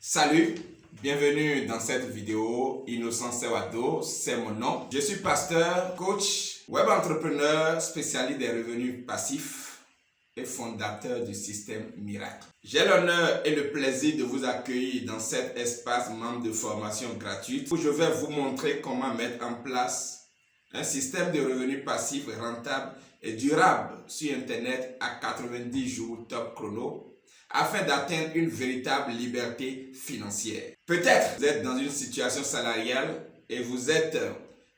Salut, bienvenue dans cette vidéo. Innocent Sewado, c'est mon nom. Je suis pasteur, coach, web entrepreneur, spécialiste des revenus passifs et fondateur du système Miracle. J'ai l'honneur et le plaisir de vous accueillir dans cet espace membre de formation gratuite où je vais vous montrer comment mettre en place un système de revenus passifs rentable et durable sur Internet à 90 jours top chrono afin d'atteindre une véritable liberté financière. Peut-être vous êtes dans une situation salariale et vous êtes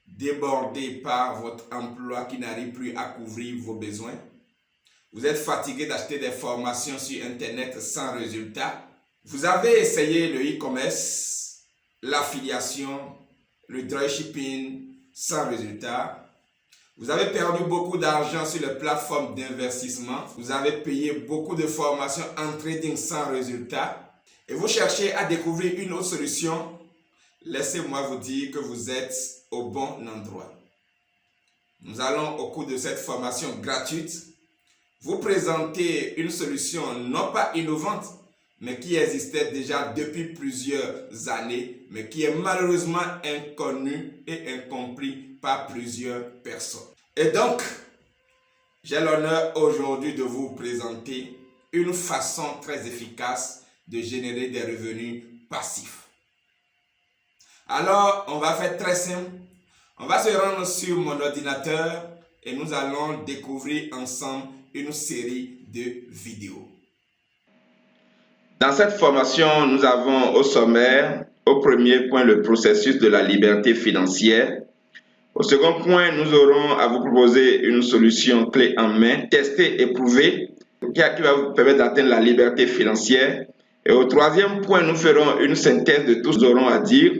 débordé par votre emploi qui n'arrive plus à couvrir vos besoins. Vous êtes fatigué d'acheter des formations sur Internet sans résultat. Vous avez essayé le e-commerce, l'affiliation, le dropshipping sans résultat. Vous avez perdu beaucoup d'argent sur les plateformes d'investissement. Vous avez payé beaucoup de formations en trading sans résultat. Et vous cherchez à découvrir une autre solution. Laissez-moi vous dire que vous êtes au bon endroit. Nous allons au cours de cette formation gratuite vous présenter une solution non pas innovante, mais qui existait déjà depuis plusieurs années, mais qui est malheureusement inconnue et incomprise par plusieurs personnes. Et donc, j'ai l'honneur aujourd'hui de vous présenter une façon très efficace de générer des revenus passifs. Alors, on va faire très simple. On va se rendre sur mon ordinateur et nous allons découvrir ensemble une série de vidéos. Dans cette formation, nous avons au sommaire, au premier point, le processus de la liberté financière. Au second point, nous aurons à vous proposer une solution clé en main, testée, éprouvée, qui va vous permettre d'atteindre la liberté financière. Et au troisième point, nous ferons une synthèse de tout ce que nous aurons à dire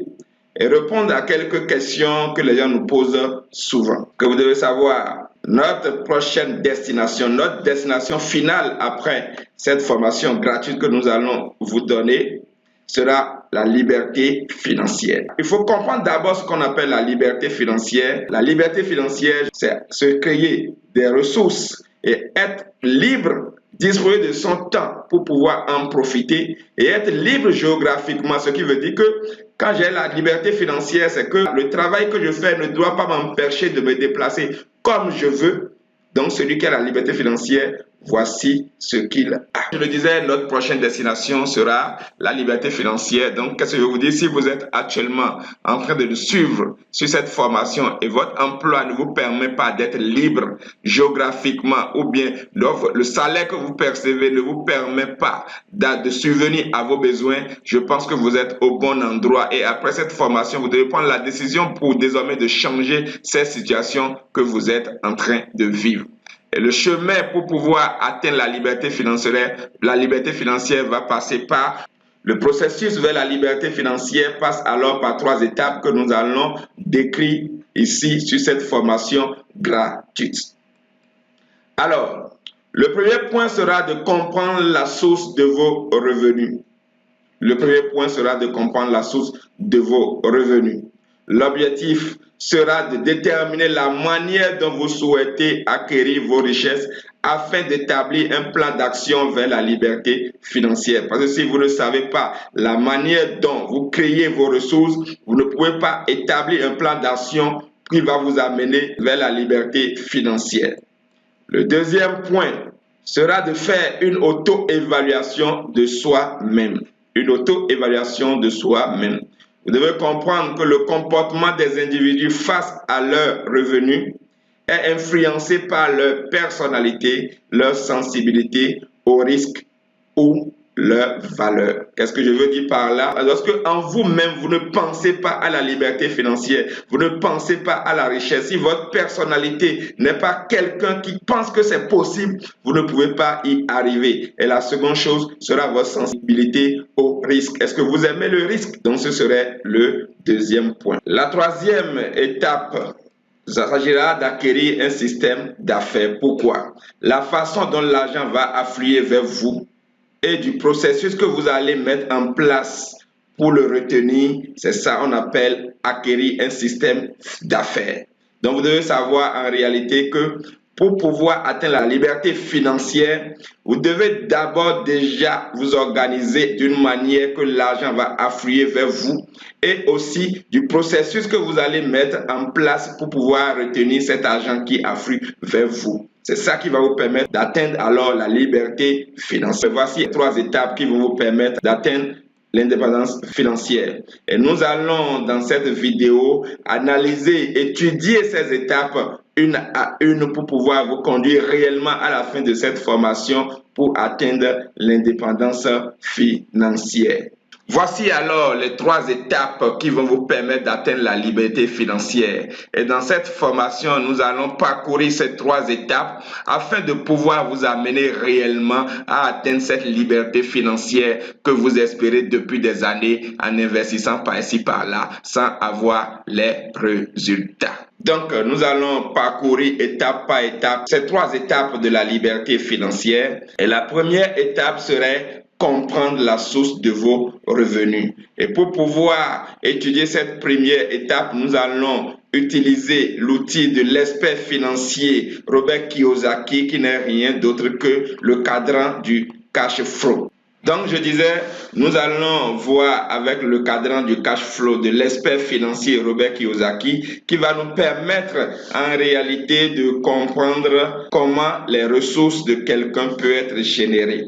et répondre à quelques questions que les gens nous posent souvent. Que vous devez savoir, notre prochaine destination, notre destination finale après cette formation gratuite que nous allons vous donner sera la liberté financière. Il faut comprendre d'abord ce qu'on appelle la liberté financière. La liberté financière, c'est se créer des ressources et être libre, disposer de son temps pour pouvoir en profiter et être libre géographiquement, ce qui veut dire que quand j'ai la liberté financière, c'est que le travail que je fais ne doit pas m'empêcher de me déplacer comme je veux. Donc, celui qui a la liberté financière, voici ce qu'il a. Je le disais, notre prochaine destination sera la liberté financière. Donc, qu'est-ce que je vais vous dire? Si vous êtes actuellement en train de le suivre sur cette formation et votre emploi ne vous permet pas d'être libre géographiquement ou bien le salaire que vous percevez ne vous permet pas de subvenir à vos besoins, je pense que vous êtes au bon endroit. Et après cette formation, vous devez prendre la décision pour désormais de changer cette situation que vous êtes en train de vivre. Et le chemin pour pouvoir atteindre la liberté financière va passer par le processus vers la liberté financière passe alors par 3 étapes que nous allons décrire ici sur cette formation gratuite. Alors, le premier point sera de comprendre la source de vos revenus. Le premier point sera de comprendre la source de vos revenus. L'objectif sera de déterminer la manière dont vous souhaitez acquérir vos richesses afin d'établir un plan d'action vers la liberté financière. Parce que si vous ne savez pas la manière dont vous créez vos ressources, vous ne pouvez pas établir un plan d'action qui va vous amener vers la liberté financière. Le deuxième point sera de faire une auto-évaluation de soi-même. Une auto-évaluation de soi-même. Vous devez comprendre que le comportement des individus face à leurs revenus est influencé par leur personnalité, leur sensibilité au risque ou leur valeur. Qu'est-ce que je veux dire par là? Lorsque en vous-même, vous ne pensez pas à la liberté financière, vous ne pensez pas à la richesse, si votre personnalité n'est pas quelqu'un qui pense que c'est possible, vous ne pouvez pas y arriver. Et la seconde chose sera votre sensibilité au risque. Est-ce que vous aimez le risque? Donc ce serait le deuxième point. La troisième étape, il s'agira d'acquérir un système d'affaires. Pourquoi? La façon dont l'argent va affluer vers vous et du processus que vous allez mettre en place pour le retenir, c'est ça qu'on appelle acquérir un système d'affaires. Donc vous devez savoir en réalité que Pour pouvoir atteindre la liberté financière, vous devez d'abord déjà vous organiser d'une manière que l'argent va affluer vers vous et aussi du processus que vous allez mettre en place pour pouvoir retenir cet argent qui afflue vers vous. C'est ça qui va vous permettre d'atteindre alors la liberté financière. Voici 3 étapes qui vont vous permettre d'atteindre l'indépendance financière. Et nous allons dans cette vidéo analyser, étudier ces étapes une à une pour pouvoir vous conduire réellement à la fin de cette formation pour atteindre l'indépendance financière. Voici alors les 3 étapes qui vont vous permettre d'atteindre la liberté financière. Et dans cette formation, nous allons parcourir ces 3 étapes afin de pouvoir vous amener réellement à atteindre cette liberté financière que vous espérez depuis des années en investissant par ici, par là, sans avoir les résultats. Donc, nous allons parcourir étape par étape ces 3 étapes de la liberté financière. Et la première étape serait comprendre la source de vos revenus. Et pour pouvoir étudier cette première étape, nous allons utiliser l'outil de l'expert financier Robert Kiyosaki, qui n'est rien d'autre que le cadran du cash flow. Donc, je disais, nous allons voir avec le cadran du cash flow de l'expert financier Robert Kiyosaki qui va nous permettre en réalité de comprendre comment les ressources de quelqu'un peuvent être générées.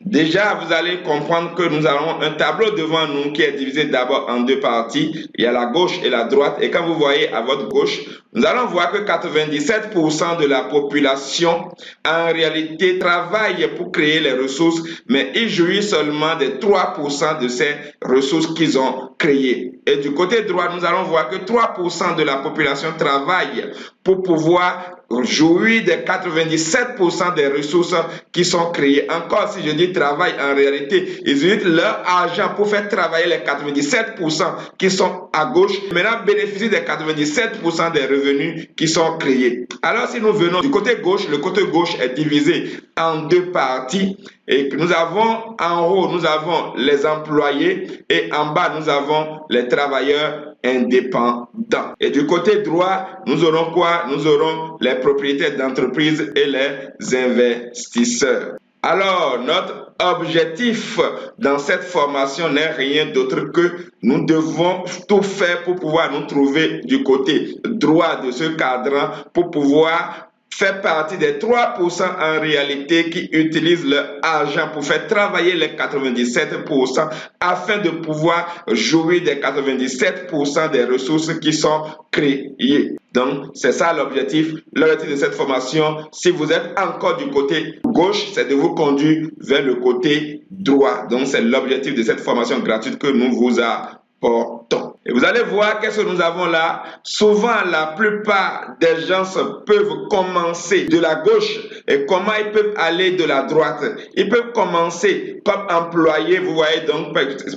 Déjà, vous allez comprendre que nous avons un tableau devant nous qui est divisé d'abord en 2 parties. Il y a la gauche et la droite. Et quand vous voyez à votre gauche, nous allons voir que 97% de la population en réalité travaille pour créer les ressources, mais ils jouissent seulement des 3% de ces ressources qu'ils ont créées. Et du côté droit, nous allons voir que 3% de la population travaille pour pouvoir jouir des 97% des ressources qui sont créées. Encore, si je dis travail, en réalité, ils utilisent leur argent pour faire travailler les 97% qui sont à gauche. Maintenant, bénéficient des 97% des revenus qui sont créés. Alors, si nous venons du côté gauche, le côté gauche est divisé en 2 parties. Et nous avons en haut, nous avons les employés et en bas, nous avons les travailleurs indépendants. Et du côté droit, nous aurons quoi? Nous aurons les propriétaires d'entreprises et les investisseurs. Alors, notre objectif dans cette formation n'est rien d'autre que nous devons tout faire pour pouvoir nous trouver du côté droit de ce cadran pour pouvoir fait partie des 3% en réalité qui utilisent leur argent pour faire travailler les 97% afin de pouvoir jouir des 97% des ressources qui sont créées. Donc, c'est ça l'objectif. L'objectif de cette formation, si vous êtes encore du côté gauche, c'est de vous conduire vers le côté droit. Donc, c'est l'objectif de cette formation gratuite que nous vous apportons. Et vous allez voir qu'est-ce que nous avons là. Souvent, la plupart des gens peuvent commencer de la gauche. Et comment ils peuvent aller de la droite? Ils peuvent commencer comme employés. Vous voyez donc,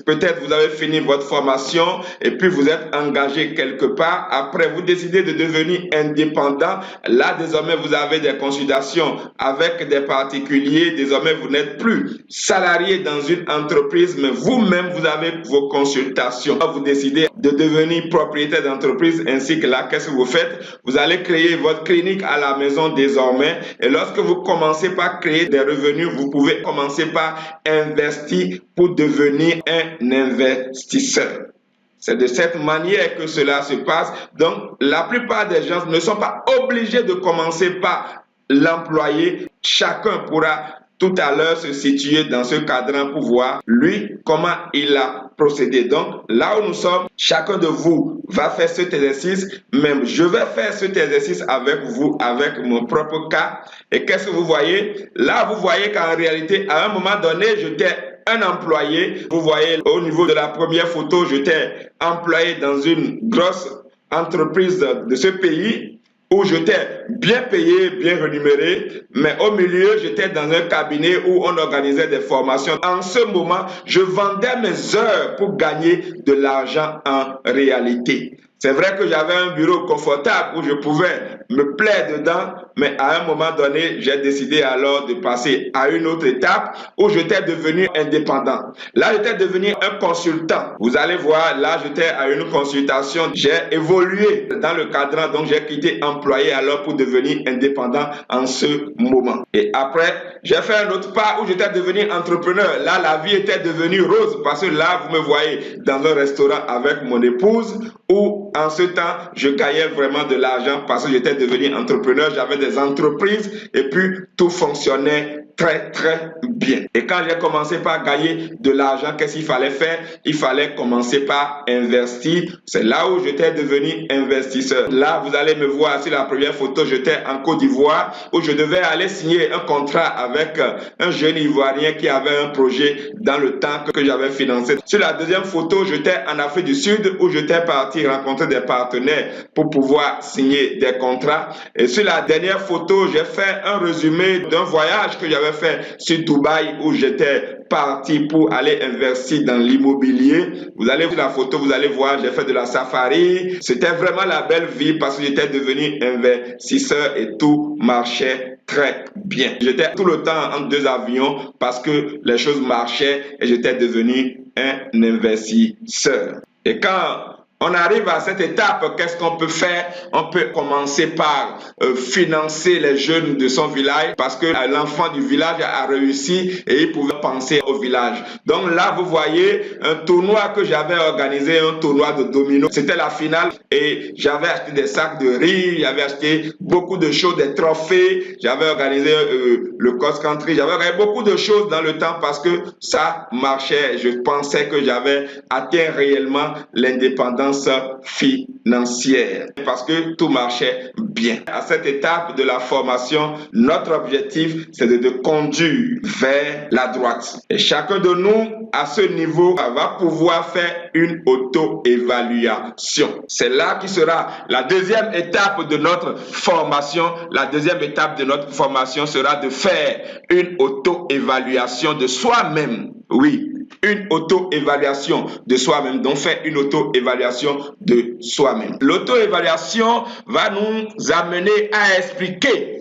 peut-être vous avez fini votre formation et puis vous êtes engagé quelque part. Après, vous décidez de devenir indépendant. Là, désormais, vous avez des consultations avec des particuliers. Désormais, vous n'êtes plus salarié dans une entreprise, mais vous-même, vous avez vos consultations. Vous décidez de devenir propriétaire d'entreprise ainsi que là, qu'est-ce que vous faites? Vous allez créer votre clinique à la maison désormais et lorsque vous commencez par créer des revenus, vous pouvez commencer par investir pour devenir un investisseur. C'est de cette manière que cela se passe. Donc, la plupart des gens ne sont pas obligés de commencer par l'employé. Chacun pourra tout à l'heure se situer dans ce cadran pour voir, lui, comment il a procédé. Donc, là où nous sommes, chacun de vous va faire cet exercice. Même, je vais faire cet exercice avec vous, avec mon propre cas. Et qu'est-ce que vous voyez? Là, vous voyez qu'en réalité, à un moment donné, j'étais un employé. Vous voyez, au niveau de la première photo, j'étais employé dans une grosse entreprise de ce pays où j'étais bien payé, bien rémunéré, mais au milieu, j'étais dans un cabinet où on organisait des formations. En ce moment, je vendais mes heures pour gagner de l'argent en réalité. C'est vrai que j'avais un bureau confortable où je pouvais me plaire dedans, mais à un moment donné, j'ai décidé alors de passer à une autre étape où j'étais devenu indépendant. Là, j'étais devenu un consultant. Vous allez voir, là, j'étais à une consultation. J'ai évolué dans le cadran, donc j'ai quitté employé alors pour devenir indépendant en ce moment. Et après, j'ai fait un autre pas où j'étais devenu entrepreneur. Là, la vie était devenue rose parce que là, vous me voyez dans un restaurant avec mon épouse où en ce temps, je gagnais vraiment de l'argent parce que j'étais devenu entrepreneur. J'avais des entreprises et puis tout fonctionnait très très bien. Et quand j'ai commencé par gagner de l'argent, qu'est-ce qu'il fallait faire? Il fallait commencer par investir. C'est là où j'étais devenu investisseur. Là, vous allez me voir sur la première photo, j'étais en Côte d'Ivoire où je devais aller signer un contrat avec un jeune Ivoirien qui avait un projet dans le temps que j'avais financé. Sur la deuxième photo, j'étais en Afrique du Sud où j'étais parti rencontrer des partenaires pour pouvoir signer des contrats. Et sur la dernière photo, j'ai fait un résumé d'un voyage que j'avais fait sur Dubaï où j'étais parti pour aller investir dans l'immobilier. Vous allez voir la photo, vous allez voir, j'ai fait de la safari. C'était vraiment la belle vie parce que j'étais devenu investisseur et tout marchait très bien. J'étais tout le temps entre deux avions parce que les choses marchaient et j'étais devenu un investisseur. Et quand on arrive à cette étape, qu'est-ce qu'on peut faire? On peut commencer par financer les jeunes de son village parce que l'enfant du village a réussi et il pouvait penser au village. Donc là, vous voyez un tournoi que j'avais organisé, un tournoi de domino. C'était la finale et j'avais acheté des sacs de riz, j'avais acheté beaucoup de choses, des trophées, j'avais organisé le cross-country, j'avais organisé beaucoup de choses dans le temps parce que ça marchait. Je pensais que j'avais atteint réellement l'indépendance financière parce que tout marchait bien. À cette étape de la formation, notre objectif, c'est de conduire vers la droite. Et chacun de nous, à ce niveau, va pouvoir faire une auto-évaluation. C'est là qui sera la deuxième étape de notre formation. La deuxième étape de notre formation sera de faire une auto-évaluation de soi-même. Oui, une auto-évaluation de soi-même. Donc, faire une auto-évaluation de soi-même. L'auto-évaluation va nous amener à expliquer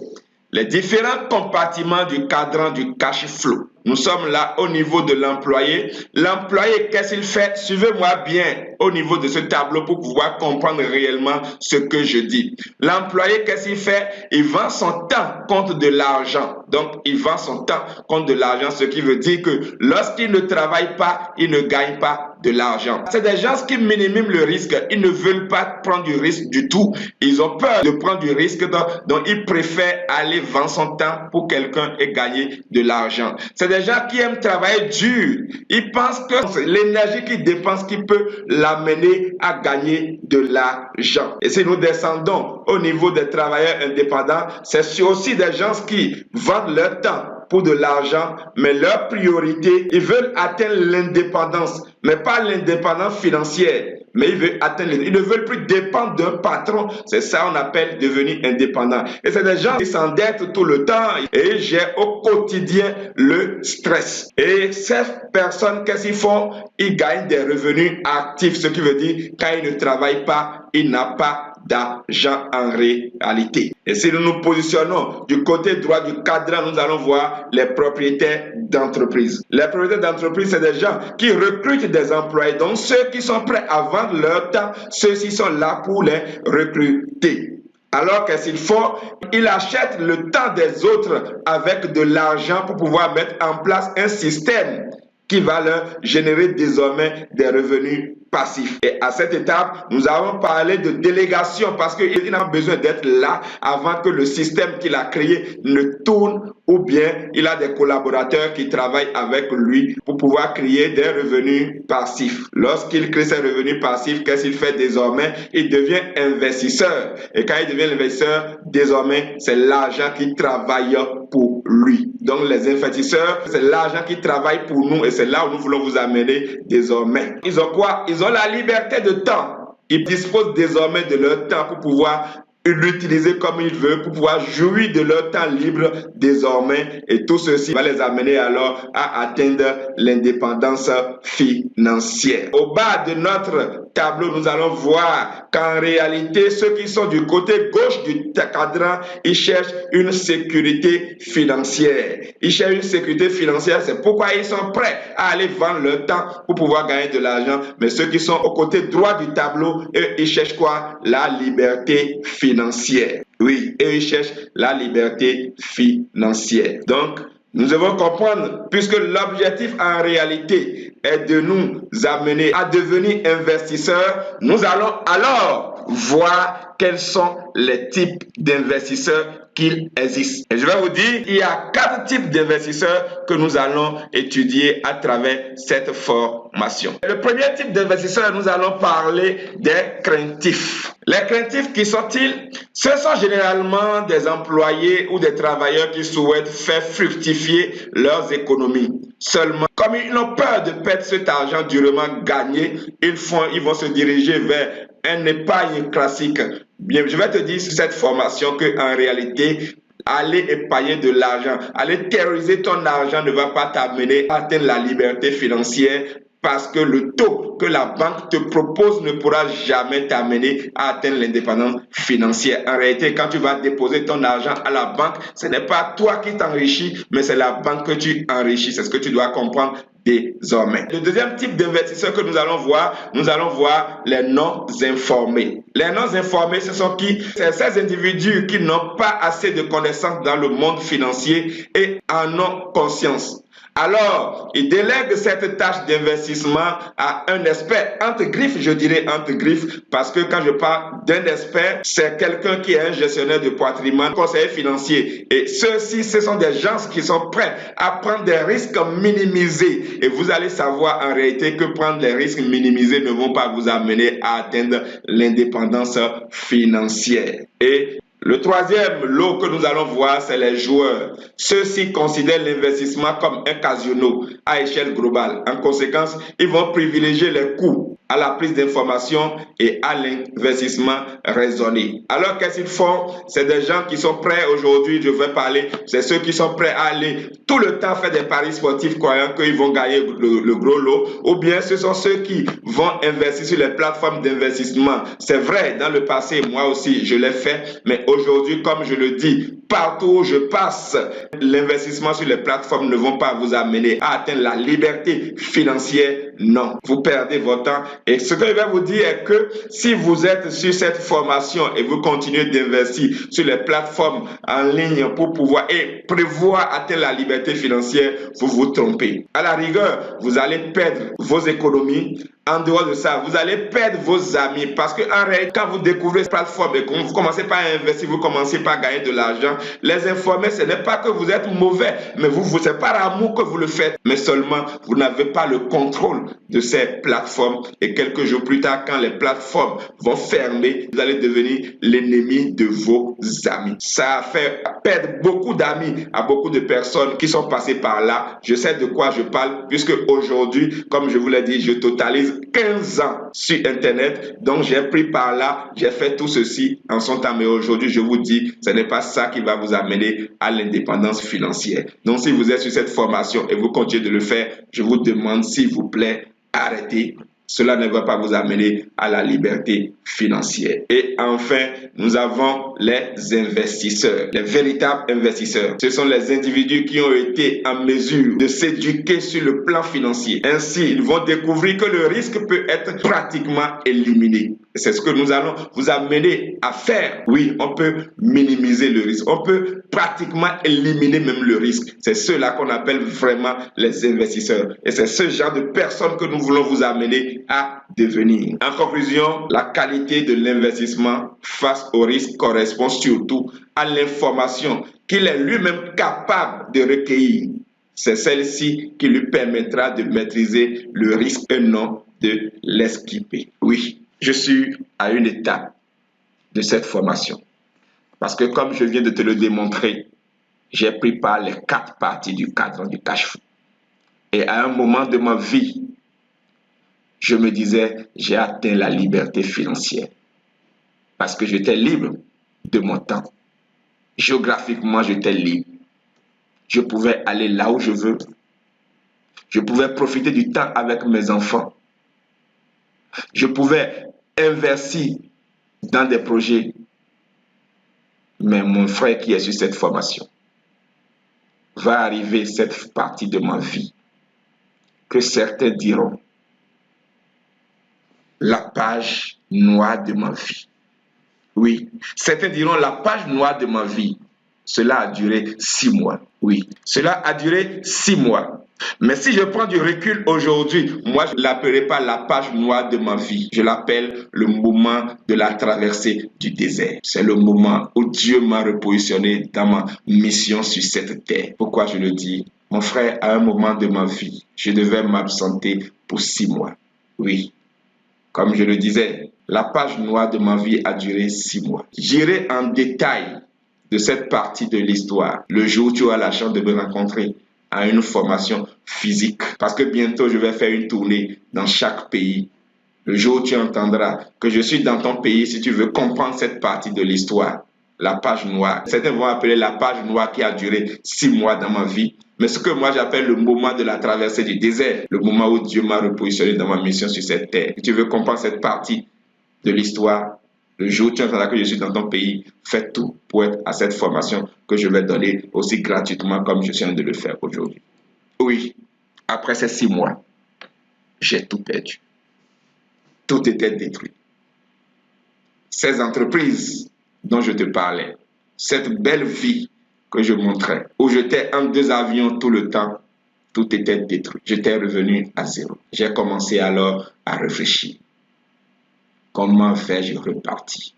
les différents compartiments du cadran du cash flow. Nous sommes là au niveau de l'employé. L'employé, qu'est-ce qu'il fait? Suivez-moi bien au niveau de ce tableau pour pouvoir comprendre réellement ce que je dis. L'employé, qu'est-ce qu'il fait? Il vend son temps contre de l'argent. Donc, il vend son temps contre de l'argent, ce qui veut dire que lorsqu'il ne travaille pas, il ne gagne pas de l'argent. C'est des gens qui minimisent le risque. Ils ne veulent pas prendre du risque du tout. Ils ont peur de prendre du risque, donc ils préfèrent aller vendre son temps pour quelqu'un et gagner de l'argent. C'est des gens qui aiment travailler dur. Ils pensent que c'est l'énergie qu'ils dépensent qui peut l'amener à gagner de l'argent. Et si nous descendons au niveau des travailleurs indépendants, c'est aussi des gens qui vendent leur temps pour de l'argent, mais leur priorité, ils veulent atteindre l'indépendance, mais pas l'indépendance financière. Mais ils ne veulent plus dépendre d'un patron. C'est ça qu'on appelle devenir indépendant. Et c'est des gens qui s'endettent tout le temps et gèrent au quotidien le stress. Et ces personnes, qu'est-ce qu'ils font? Ils gagnent des revenus actifs, ce qui veut dire quand ils ne travaillent pas, ils n'ont pas d'argent en réalité. Et si nous nous positionnons du côté droit du cadran, nous allons voir les propriétaires d'entreprise. Les propriétaires d'entreprise, c'est des gens qui recrutent des employés. Donc ceux qui sont prêts à vendre leur temps, ceux-ci sont là pour les recruter. Alors qu'est-ce qu'ils font? Ils achètent le temps des autres avec de l'argent pour pouvoir mettre en place un système qui va leur générer désormais des revenus passifs. Et à cette étape, nous avons parlé de délégation parce qu'il a besoin d'être là avant que le système qu'il a créé ne tourne, ou bien il a des collaborateurs qui travaillent avec lui pour pouvoir créer des revenus passifs. Lorsqu'il crée ces revenus passifs, qu'est-ce qu'il fait désormais? Il devient investisseur. Et quand il devient investisseur, désormais, c'est l'argent qui travaille pour lui. Donc les investisseurs, c'est l'argent qui travaille pour nous et c'est là où nous voulons vous amener désormais. Ils ont quoi? Ils ont la liberté de temps. Ils disposent désormais de leur temps pour pouvoir l'utiliser comme ils veulent pour pouvoir jouir de leur temps libre désormais. Et tout ceci va les amener alors à atteindre l'indépendance financière. Au bas de notre tableau, nous allons voir qu'en réalité, ceux qui sont du côté gauche du cadran, ils cherchent une sécurité financière. Ils cherchent une sécurité financière, c'est pourquoi ils sont prêts à aller vendre leur temps pour pouvoir gagner de l'argent. Mais ceux qui sont au côté droit du tableau, eux, ils cherchent quoi? La liberté financière. Oui, eux, ils cherchent la liberté financière. Donc, nous devons comprendre, puisque l'objectif en réalité est de nous amener à devenir investisseurs, nous allons alors voir quels sont les types d'investisseurs qu'il existe. Et je vais vous dire, il y a 4 types d'investisseurs que nous allons étudier à travers cette formation. Le premier type d'investisseur, nous allons parler des craintifs. Les craintifs, qui sont-ils? Ce sont généralement des employés ou des travailleurs qui souhaitent faire fructifier leurs économies. Seulement, comme ils ont peur de perdre cet argent durement gagné, ils vont se diriger vers un épargne classique. Bien, je vais te dire sur cette formation qu'en réalité, aller épargner de l'argent, aller terroriser ton argent ne va pas t'amener à atteindre la liberté financière, parce que le taux que la banque te propose ne pourra jamais t'amener à atteindre l'indépendance financière. En réalité, quand tu vas déposer ton argent à la banque, ce n'est pas toi qui t'enrichis, mais c'est la banque que tu enrichis. C'est ce que tu dois comprendre désormais. Le deuxième type d'investisseur que nous allons voir les non-informés. Les non-informés, ce sont qui? C'est ces individus qui n'ont pas assez de connaissances dans le monde financier et en ont conscience. Alors, il délègue cette tâche d'investissement à un expert, entre griffes, je dirais entre griffes, parce que quand je parle d'un expert, c'est quelqu'un qui est un gestionnaire de patrimoine, conseiller financier. Et ceux-ci, ce sont des gens qui sont prêts à prendre des risques minimisés. Et vous allez savoir en réalité que prendre des risques minimisés ne vont pas vous amener à atteindre l'indépendance financière. Et le troisième lot que nous allons voir, c'est les joueurs. Ceux-ci considèrent l'investissement comme un casino à échelle globale. En conséquence, ils vont privilégier les coûts à la prise d'information et à l'investissement raisonné. Alors qu'est-ce qu'ils font? C'est des gens qui sont prêts aujourd'hui, je vais parler, c'est ceux qui sont prêts à aller tout le temps faire des paris sportifs croyant qu'ils vont gagner le gros lot, ou bien ce sont ceux qui vont investir sur les plateformes d'investissement. C'est vrai, dans le passé, moi aussi, je l'ai fait, mais aujourd'hui, comme je le dis, partout où je passe, l'investissement sur les plateformes ne vont pas vous amener à atteindre la liberté financière. Non, vous perdez votre temps. Et ce que je vais vous dire est que si vous êtes sur cette formation et vous continuez d'investir sur les plateformes en ligne pour pouvoir et prévoir atteindre la liberté financière, vous vous trompez. À la rigueur, vous allez perdre vos économies. En dehors de ça, vous allez perdre vos amis parce que en réalité, quand vous découvrez cette plateforme et que vous commencez pas à investir, vous commencez pas à gagner de l'argent, les informer, ce n'est pas que vous êtes mauvais, mais c'est par amour que vous le faites, mais seulement vous n'avez pas le contrôle de ces plateformes. Et quelques jours plus tard, quand les plateformes vont fermer, vous allez devenir l'ennemi de vos amis. Ça a fait perdre beaucoup d'amis à beaucoup de personnes qui sont passées par là. Je sais de quoi je parle, puisque aujourd'hui, comme je vous l'ai dit, je totalise 15 ans sur Internet. Donc, j'ai pris par là, j'ai fait tout ceci en son temps. Mais aujourd'hui, je vous dis, ce n'est pas ça qui va vous amener à l'indépendance financière. Donc, si vous êtes sur cette formation et vous continuez de le faire, je vous demande, s'il vous plaît, arrêtez. Cela ne va pas vous amener à la liberté financière. Et enfin, nous avons les investisseurs, les véritables investisseurs. Ce sont les individus qui ont été en mesure de s'éduquer sur le plan financier. Ainsi, ils vont découvrir que le risque peut être pratiquement éliminé. C'est ce que nous allons vous amener à faire. Oui, on peut minimiser le risque. On peut pratiquement éliminer même le risque. C'est ceux-là qu'on appelle vraiment les investisseurs. Et c'est ce genre de personnes que nous voulons vous amener à devenir. En conclusion, la qualité de l'investissement face au risque correspond surtout à l'information qu'il est lui-même capable de recueillir. C'est celle-ci qui lui permettra de maîtriser le risque et non de l'esquiver. Oui, je suis à une étape de cette formation. Parce que comme je viens de te le démontrer, j'ai pris part les 4 parties du cadre du cash flow. Et à un moment de ma vie, je me disais, j'ai atteint la liberté financière. Parce que j'étais libre de mon temps. Géographiquement, j'étais libre. Je pouvais aller là où je veux. Je pouvais profiter du temps avec mes enfants. Je pouvais investir dans des projets. Mais mon frère qui est sur cette formation va arriver cette partie de ma vie que certains diront la page noire de ma vie. Oui, certains diront la page noire de ma vie. Cela a duré 6 mois. Oui, cela a duré 6 mois. Mais si je prends du recul aujourd'hui, moi je ne l'appellerai pas la page noire de ma vie. Je l'appelle le moment de la traversée du désert. C'est le moment où Dieu m'a repositionné dans ma mission sur cette terre. Pourquoi je le dis? Mon frère, à un moment de ma vie, je devais m'absenter pour 6 mois. Oui, comme je le disais, la page noire de ma vie a duré 6 mois. J'irai en détail de cette partie de l'histoire le jour où tu as la chance de me rencontrer à une formation physique. Parce que bientôt, je vais faire une tournée dans chaque pays. Le jour où tu entendras que je suis dans ton pays, si tu veux comprendre cette partie de l'histoire, la page noire. Certains vont appeler la page noire qui a duré 6 mois dans ma vie. Mais ce que moi j'appelle le moment de la traversée du désert, le moment où Dieu m'a repositionné dans ma mission sur cette terre. Si tu veux comprendre cette partie de l'histoire, le jour où tu entendras que je suis dans ton pays, fais tout pour être à cette formation que je vais donner aussi gratuitement comme je suis en train de le faire aujourd'hui. Oui, après ces 6 mois, j'ai tout perdu. Tout était détruit. Ces entreprises dont je te parlais, cette belle vie que je montrais, où j'étais en 2 avions tout le temps, tout était détruit. J'étais revenu à zéro. J'ai commencé alors à réfléchir. Comment vais-je repartir?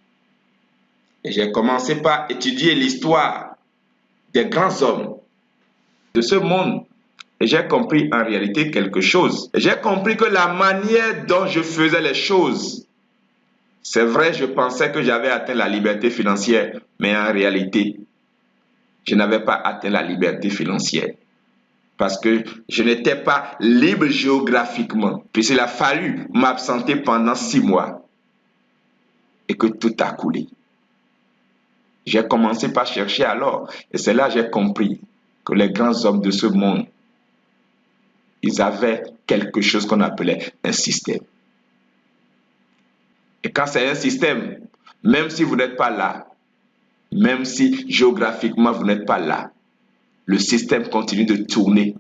Et j'ai commencé par étudier l'histoire des grands hommes de ce monde. Et j'ai compris en réalité quelque chose. J'ai compris que la manière dont je faisais les choses, c'est vrai, je pensais que j'avais atteint la liberté financière, mais en réalité, je n'avais pas atteint la liberté financière. Parce que je n'étais pas libre géographiquement. Puis il a fallu m'absenter pendant 6 mois. Et que tout a coulé. J'ai commencé par chercher alors. Et c'est là que j'ai compris que les grands hommes de ce monde, ils avaient quelque chose qu'on appelait un système. Et quand c'est un système, même si vous n'êtes pas là, même si géographiquement vous n'êtes pas là, le système continue de tourner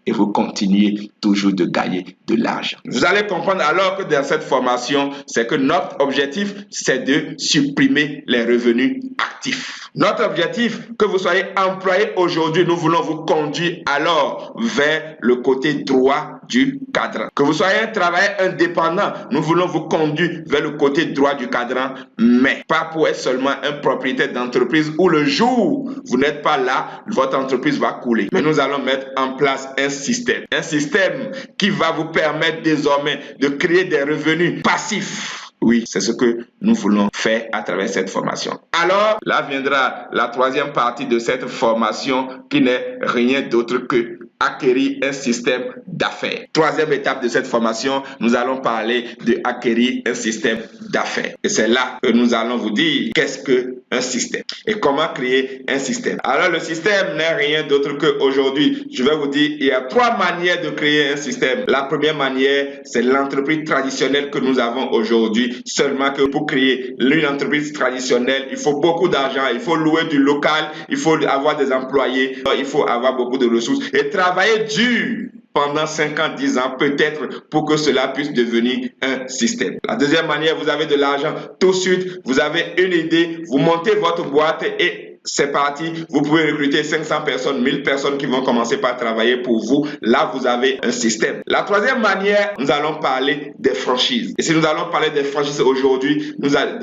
et vous continuez toujours de gagner de l'argent. Vous allez comprendre alors que dans cette formation, c'est que notre objectif, c'est de supprimer les revenus actifs. Notre objectif, que vous soyez employé aujourd'hui, nous voulons vous conduire alors vers le côté droit du cadran. Que vous soyez un travailleur indépendant, nous voulons vous conduire vers le côté droit du cadran, mais pas pour être seulement un propriétaire d'entreprise où le jour où vous n'êtes pas là, votre entreprise va couler. Mais nous allons mettre en place un système qui va vous permettre désormais de créer des revenus passifs. Oui, c'est ce que nous voulons faire à travers cette formation. Alors, là viendra la 3e partie de cette formation qui n'est rien d'autre que acquérir un système d'affaires. 3e étape de cette formation, nous allons parler de acquérir un système d'affaires. Et c'est là que nous allons vous dire qu'est-ce qu'un système et comment créer un système. Alors, le système n'est rien d'autre qu'aujourd'hui, je vais vous dire, il y a 3 manières de créer un système. La première manière, c'est l'entreprise traditionnelle que nous avons aujourd'hui. Seulement que pour créer une entreprise traditionnelle, il faut beaucoup d'argent, il faut louer du local, il faut avoir des employés, il faut avoir beaucoup de ressources et travailler dur pendant 5 ans, 10 ans peut-être pour que cela puisse devenir un système. La deuxième manière, vous avez de l'argent tout de suite, vous avez une idée, vous montez votre boîte et c'est parti, vous pouvez recruter 500 personnes, 1000 personnes qui vont commencer par travailler pour vous. Là, vous avez un système. La troisième manière, nous allons parler des franchises. Et si nous allons parler des franchises aujourd'hui,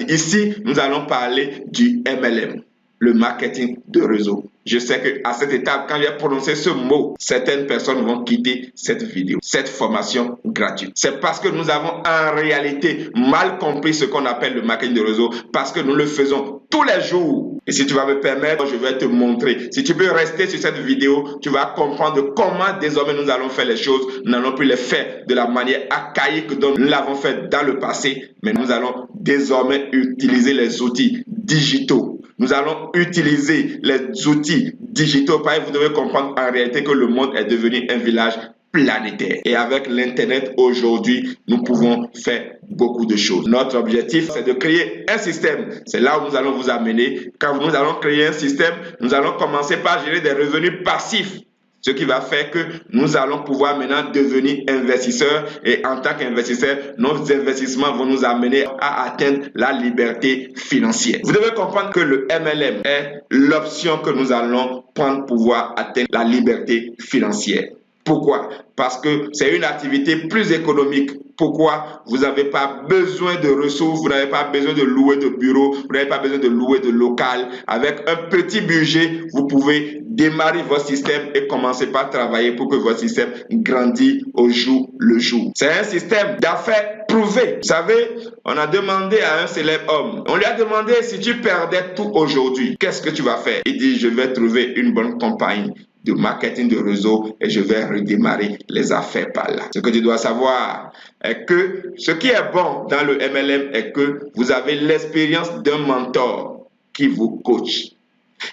ici, nous allons parler du MLM, le marketing de réseau. Je sais qu'à cette étape, quand j'ai prononcé ce mot, certaines personnes vont quitter cette vidéo, cette formation gratuite. C'est parce que nous avons en réalité mal compris ce qu'on appelle le marketing de réseau, parce que nous le faisons tous les jours. Et si tu vas me permettre, je vais te montrer. Si tu peux rester sur cette vidéo, tu vas comprendre comment désormais nous allons faire les choses. Nous n'allons plus les faire de la manière archaïque dont nous l'avons fait dans le passé, mais nous allons désormais utiliser les outils digitaux Nous allons utiliser les outils digitaux parce que vous devez comprendre en réalité que le monde est devenu un village planétaire. Et avec l'Internet aujourd'hui, nous pouvons faire beaucoup de choses. Notre objectif, c'est de créer un système. C'est là où nous allons vous amener. Quand nous allons créer un système, nous allons commencer par générer des revenus passifs. Ce qui va faire que nous allons pouvoir maintenant devenir investisseurs et en tant qu'investisseurs, nos investissements vont nous amener à atteindre la liberté financière. Vous devez comprendre que le MLM est l'option que nous allons prendre pour pouvoir atteindre la liberté financière. Pourquoi? Parce que c'est une activité plus économique. Pourquoi? Vous n'avez pas besoin de ressources, vous n'avez pas besoin de louer de bureau, vous n'avez pas besoin de louer de local. Avec un petit budget, vous pouvez démarrer votre système et commencer par travailler pour que votre système grandisse au jour le jour. C'est un système d'affaires prouvé. Vous savez, on a demandé à un célèbre homme, on lui a demandé si tu perdais tout aujourd'hui, qu'est-ce que tu vas faire? Il dit, je vais trouver une bonne compagnie de marketing de réseau et je vais redémarrer les affaires par là. Ce que tu dois savoir est que ce qui est bon dans le MLM est que vous avez l'expérience d'un mentor qui vous coach.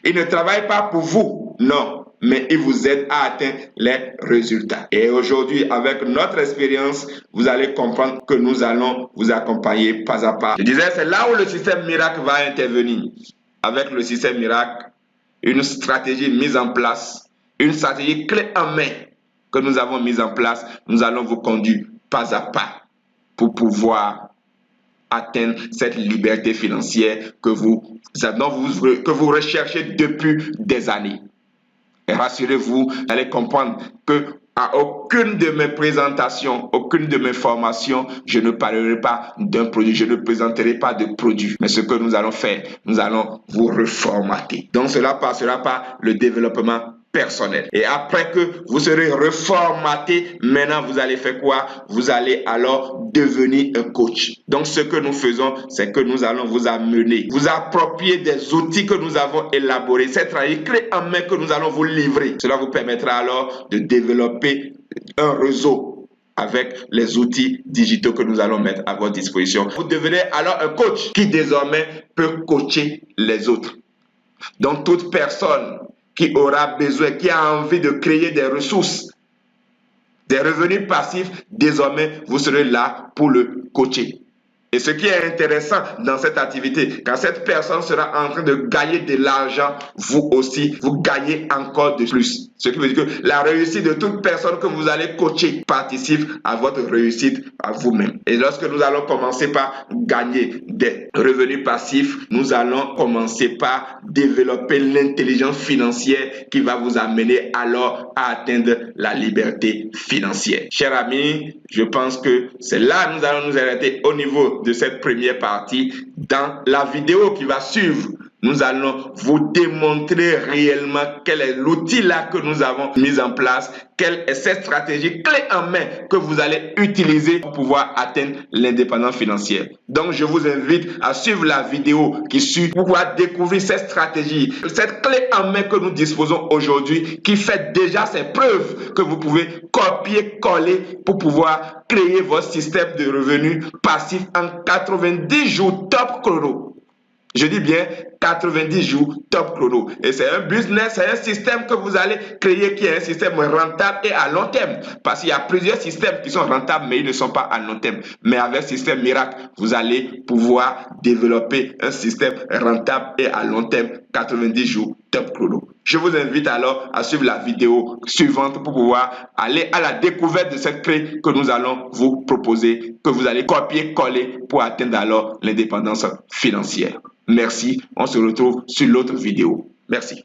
Il ne travaille pas pour vous, non, mais il vous aide à atteindre les résultats. Et aujourd'hui, avec notre expérience, vous allez comprendre que nous allons vous accompagner pas à pas. Je disais, c'est là où le système miracle va intervenir. Avec le système miracle, une stratégie mise en place, une stratégie clé en main que nous avons mise en place, nous allons vous conduire pas à pas pour pouvoir atteindre cette liberté financière que vous recherchez depuis des années. Et rassurez-vous, vous allez comprendre que à aucune de mes présentations, aucune de mes formations, je ne parlerai pas d'un produit, je ne présenterai pas de produit. Mais ce que nous allons faire, nous allons vous reformater. Donc cela passera par le développement personnel. Et après que vous serez reformaté, maintenant vous allez faire quoi? Vous allez alors devenir un coach. Donc ce que nous faisons, c'est que nous allons vous amener, vous approprier des outils que nous avons élaborés, cette stratégie clé en main que nous allons vous livrer. Cela vous permettra alors de développer un réseau avec les outils digitaux que nous allons mettre à votre disposition. Vous devenez alors un coach qui désormais peut coacher les autres. Donc toute personne qui aura besoin, qui a envie de créer des ressources, des revenus passifs, désormais, vous serez là pour le coacher. Et ce qui est intéressant dans cette activité, quand cette personne sera en train de gagner de l'argent, vous aussi, vous gagnez encore de plus. Ce qui veut dire que la réussite de toute personne que vous allez coacher participe à votre réussite à vous-même. Et lorsque nous allons commencer par gagner des revenus passifs, nous allons commencer par développer l'intelligence financière qui va vous amener alors à atteindre la liberté financière. Chers amis, je pense que c'est là que nous allons nous arrêter au niveau de cette première partie. Dans la vidéo qui va suivre, nous allons vous démontrer réellement quel est l'outil là que nous avons mis en place, quelle est cette stratégie clé en main que vous allez utiliser pour pouvoir atteindre l'indépendance financière. Donc, je vous invite à suivre la vidéo qui suit pour pouvoir découvrir cette stratégie, cette clé en main que nous disposons aujourd'hui qui fait déjà ses preuves que vous pouvez copier-coller pour pouvoir créer votre système de revenus passifs en 90 jours top chrono. Je dis bien 90 jours top chrono. Et c'est un business, c'est un système que vous allez créer qui est un système rentable et à long terme. Parce qu'il y a plusieurs systèmes qui sont rentables, mais ils ne sont pas à long terme. Mais avec le système miracle, vous allez pouvoir développer un système rentable et à long terme, 90 jours top chrono. Je vous invite alors à suivre la vidéo suivante pour pouvoir aller à la découverte de cette clé que nous allons vous proposer, que vous allez copier-coller pour atteindre alors l'indépendance financière. Merci, on se retrouve sur l'autre vidéo. Merci.